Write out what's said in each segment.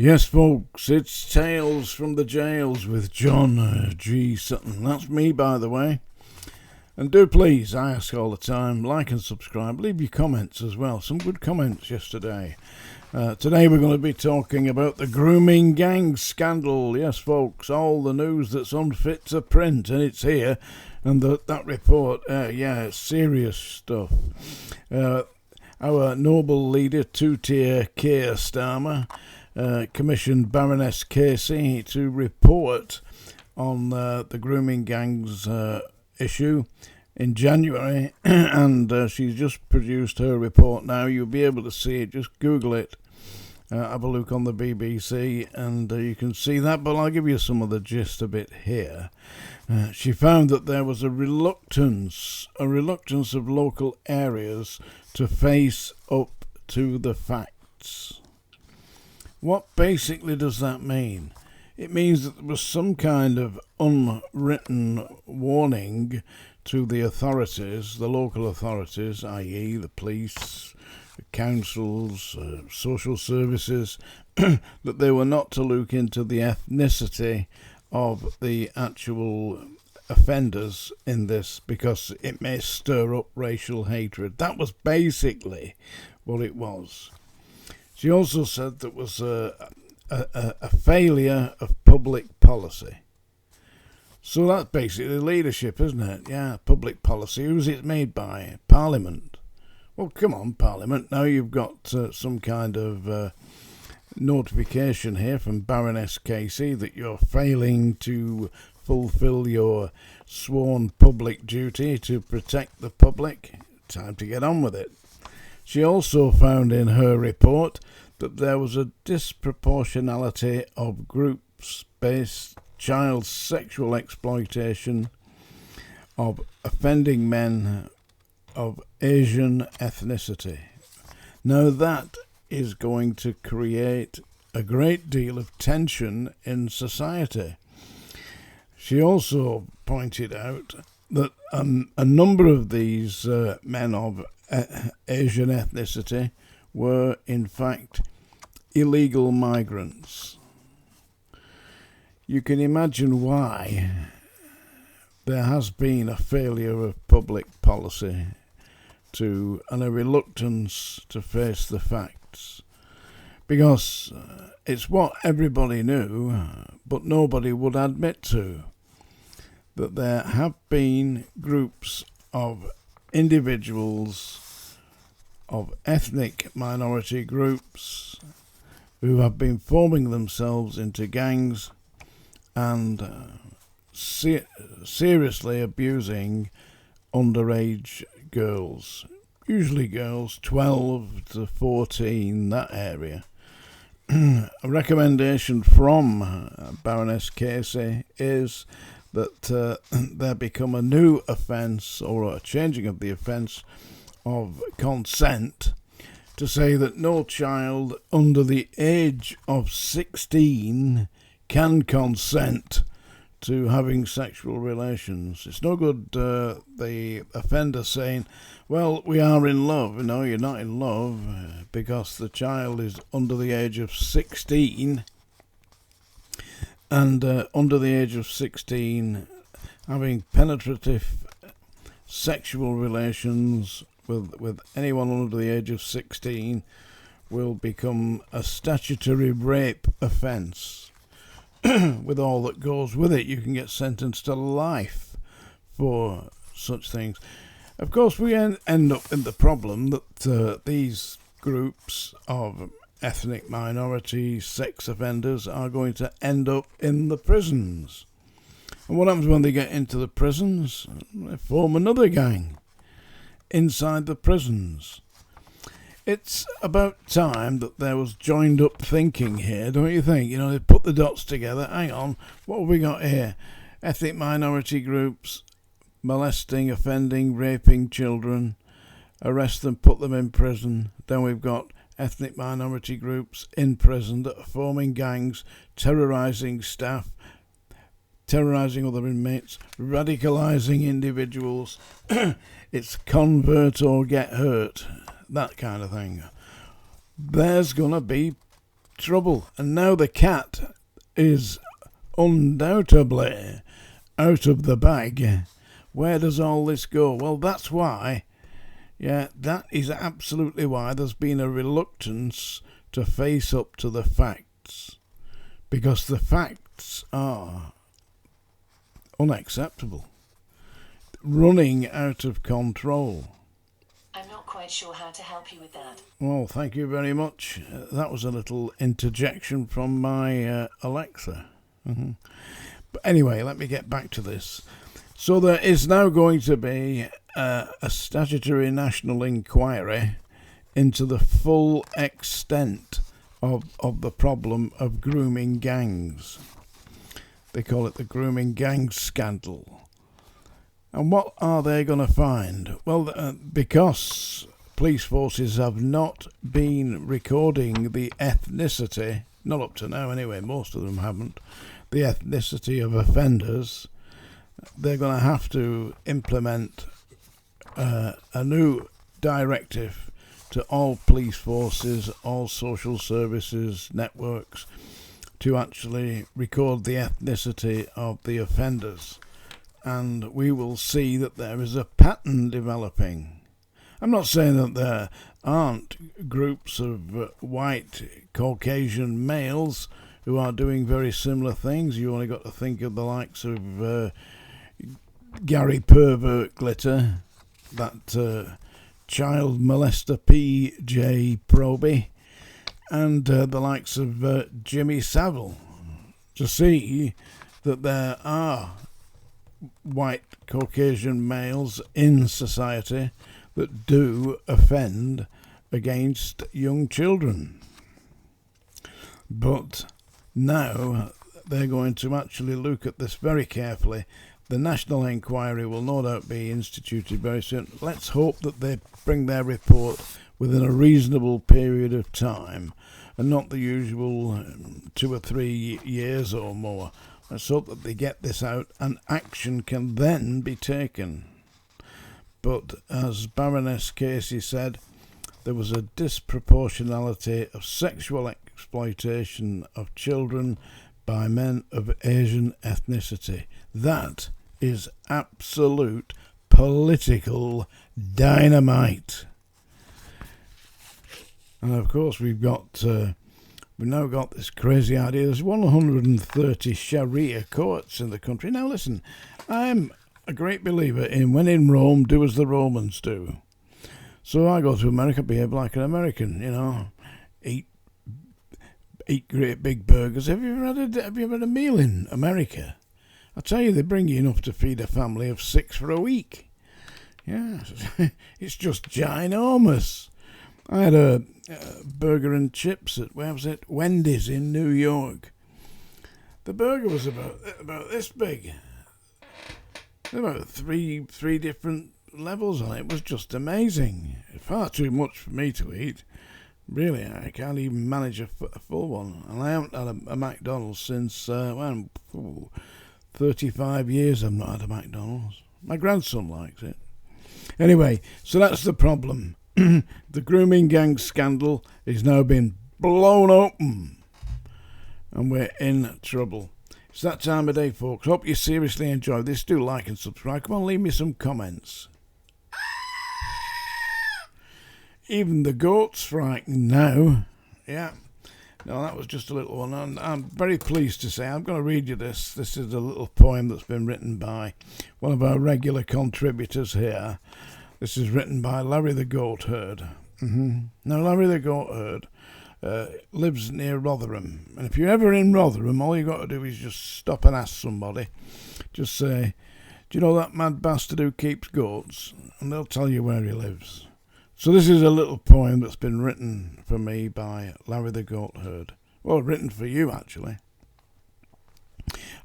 Yes, folks, it's Tales from the Jails with John G. Sutton. That's me, by the way. And do please, I ask all the time, like and subscribe. Leave your comments as well. Some good comments yesterday. Today we're going to be talking about the grooming gangs scandal. Yes, folks, all the news that's unfit to print, and it's here. And that report, it's serious stuff. Our noble leader, two-tier Keir Starmer, commissioned Baroness Casey to report on the grooming gangs issue in January, and she's just produced her report now. You'll be able to see it. Just Google it. Have a look on the BBC, and you can see that, but I'll give you some of the gist of it here. She found that there was a reluctance of local areas to face up to the facts. What basically does that mean? It means that there was some kind of unwritten warning to the authorities, the local authorities, i.e. the police, the councils, social services, that they were not to look into the ethnicity of the actual offenders in this because it may stir up racial hatred. That was basically what it was. She also said there was a failure of public policy. So that's basically leadership, isn't it? Yeah, public policy. Who's it made by? Parliament. Well, come on, Parliament. Now you've got some kind of notification here from Baroness Casey that you're failing to fulfill your sworn public duty to protect the public. Time to get on with it. She also found in her report that there was a disproportionality of groups-based child sexual exploitation of offending men of Asian ethnicity. Now that is going to create a great deal of tension in society. She also pointed out that a number of these men of Asian ethnicity were in fact illegal migrants. You can imagine why there has been a failure of public policy and a reluctance to face the facts, because it's what everybody knew but nobody would admit to, that there have been groups of individuals of ethnic minority groups who have been forming themselves into gangs and seriously abusing underage girls, usually girls 12 to 14, that area. A recommendation from Baroness Casey is that there become a new offence, or a changing of the offence of consent, to say that no child under the age of 16 can consent to having sexual relations. It's no good the offender saying, well, we are in love. No, you're not in love, because the child is under the age of 16, and under the age of 16 having penetrative sexual relations with anyone under the age of 16 will become a statutory rape offence. With all that goes with it, you can get sentenced to life for such things. Of course, we end up in the problem that these groups of ethnic minority sex offenders are going to end up in the prisons. And what happens when they get into the prisons? They form another gang inside the prisons. It's about time that there was joined up thinking here, don't you think? You know, they put the dots together. Hang on, what have we got here? Ethnic minority groups molesting, offending, raping children, arrest them, put them in prison. Then we've got ethnic minority groups in prison that are forming gangs, terrorising staff, terrorising other inmates, radicalising individuals. It's convert or get hurt, that kind of thing. There's going to be trouble. And now the cat is undoubtedly out of the bag. Where does all this go? Well, that's why, that is absolutely why there's been a reluctance to face up to the facts. Because the facts are unacceptable. Running out of control. I'm not quite sure how to help you with that. Well, thank you very much. That was a little interjection from my Alexa. Mm-hmm. But anyway, let me get back to this. So there is now going to be a statutory national inquiry into the full extent of the problem of grooming gangs. They call it the grooming gangs scandal. And what are they going to find? Well, because police forces have not been recording the ethnicity, not up to now anyway, most of them haven't, the ethnicity of offenders, they're going to have to implement a new directive to all police forces, all social services networks, to actually record the ethnicity of the offenders. And we will see that there is a pattern developing. I'm not saying that there aren't groups of white Caucasian males who are doing very similar things. You only got to think of the likes of Gary Pervert Glitter, that child molester P.J. Proby, and the likes of Jimmy Savile, to see that there are white Caucasian males in society that do offend against young children. But now they're going to actually look at this very carefully. The national inquiry will no doubt be instituted very soon. Let's hope that they bring their report within a reasonable period of time and not the usual 2 or 3 years or more. Let's hope that they get this out and action can then be taken. But as Baroness Casey said, there was a disproportionality of sexual exploitation of children by men of Asian ethnicity. That is absolute political dynamite. And of course we've now got this crazy idea. There's 130 Sharia courts in the country. Now listen, I'm a great believer in when in Rome, do as the Romans do. So I go to America, behave like an American, eat great big burgers. Have you ever had a meal in America? I tell you, they bring you enough to feed a family of 6 for a week. Yeah, it's just ginormous. I had a burger and chips at, where was it? Wendy's in New York. The burger was about this big. There were about three different levels on it. It was just amazing. Far too much for me to eat. Really, I can't even manage a full one. And I haven't had a McDonald's since 35 years I've not had a McDonald's. My grandson likes it. Anyway, so that's the problem. The grooming gang scandal is now been blown open. And we're in trouble. It's that time of day, folks. Hope you seriously enjoy this. Do like and subscribe. Come on, leave me some comments. Even the goat's frightened now. Yeah. No, that was just a little one. And I'm very pleased to say, I'm going to read you this. This is a little poem that's been written by one of our regular contributors here. This is written by Larry the Goat Herd. Now, Larry the Goat Herd lives near Rotherham. And if you're ever in Rotherham, all you got to do is just stop and ask somebody. Just say, do you know that mad bastard who keeps goats? And they'll tell you where he lives. So this is a little poem that's been written for me by Larry the Goat Herd. Well, written for you, actually.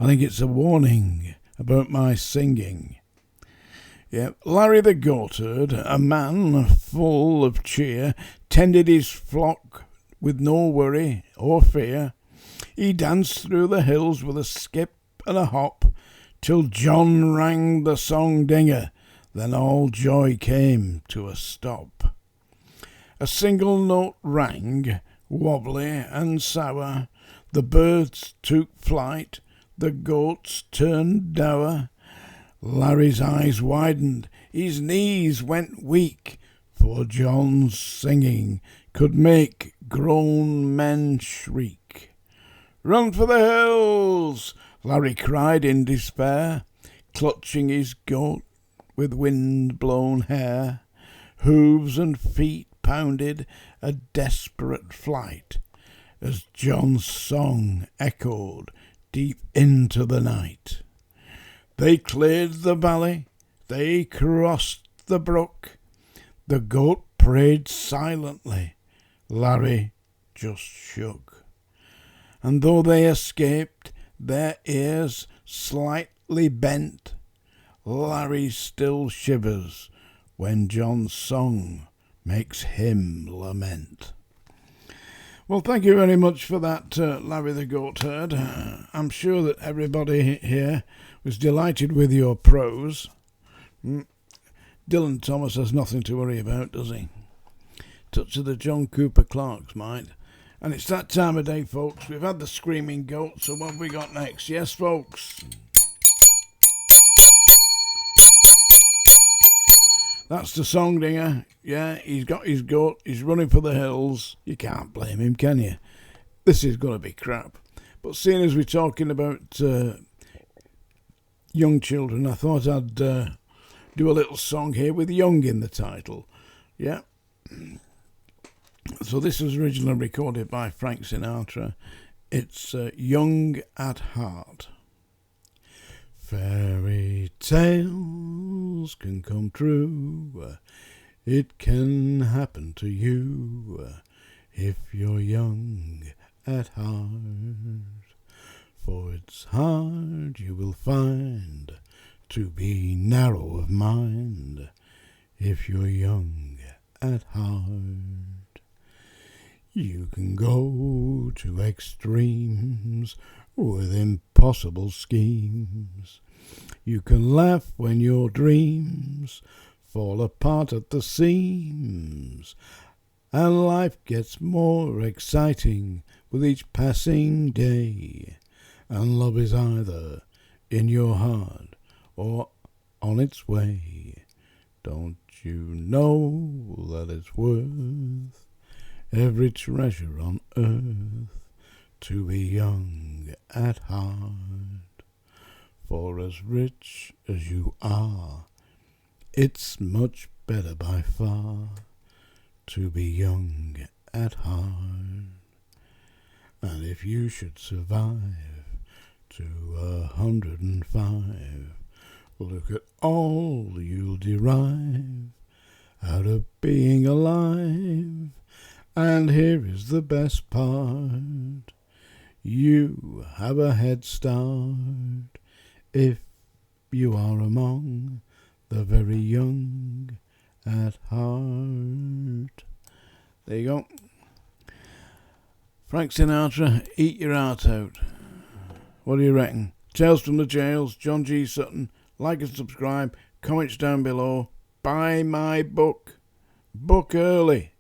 I think it's a warning about my singing. Yeah, Larry the Goat Herd, a man full of cheer, tended his flock with no worry or fear. He danced through the hills with a skip and a hop, till John rang the song dinger. Then all joy came to a stop. A single note rang wobbly and sour, the birds took flight, the goats turned dour. Larry's eyes widened, his knees went weak, for John's singing could make grown men shriek. "Run for the hills!" Larry cried in despair, clutching his goat with wind-blown hair. Hooves and feet pounded a desperate flight as John's song echoed deep into the night. They cleared the valley, they crossed the brook. The goat prayed silently, Larry just shook. And though they escaped, their ears slightly bent, Larry still shivers when John's song makes him lament. Well, thank you very much for that, Larry the Goat Herd. I'm sure that everybody here was delighted with your prose. Dylan Thomas has nothing to worry about, does he? Touch of the John Cooper Clark's, mind. And it's that time of day, folks. We've had the screaming goat, so what have we got next? Yes, folks. That's the song dinger. Yeah, he's got his goat. He's running for the hills. You can't blame him, can you? This is going to be crap. But seeing as we're talking about young children, I thought I'd do a little song here with young in the title. Yeah. So this was originally recorded by Frank Sinatra. It's Young at Heart. Fairy tales can come true. It can happen to you if you're young at heart. For it's hard, you will find, to be narrow of mind if you're young at heart. You can go to extremes with impossible schemes. You can laugh when your dreams fall apart at the seams, and life gets more exciting with each passing day, and love is either in your heart or on its way. Don't you know that it's worth every treasure on earth to be young at heart? For as rich as you are, it's much better by far to be young at heart. And if you should survive to 105, look at all you'll derive out of being alive. And here is the best part: you have a head start if you are among the very young at heart. There you go. Frank Sinatra, Eat Your Heart Out. What do you reckon? Tales from the Jails, John G. Sutton. Like and subscribe. Comments down below. Buy my book. Book early.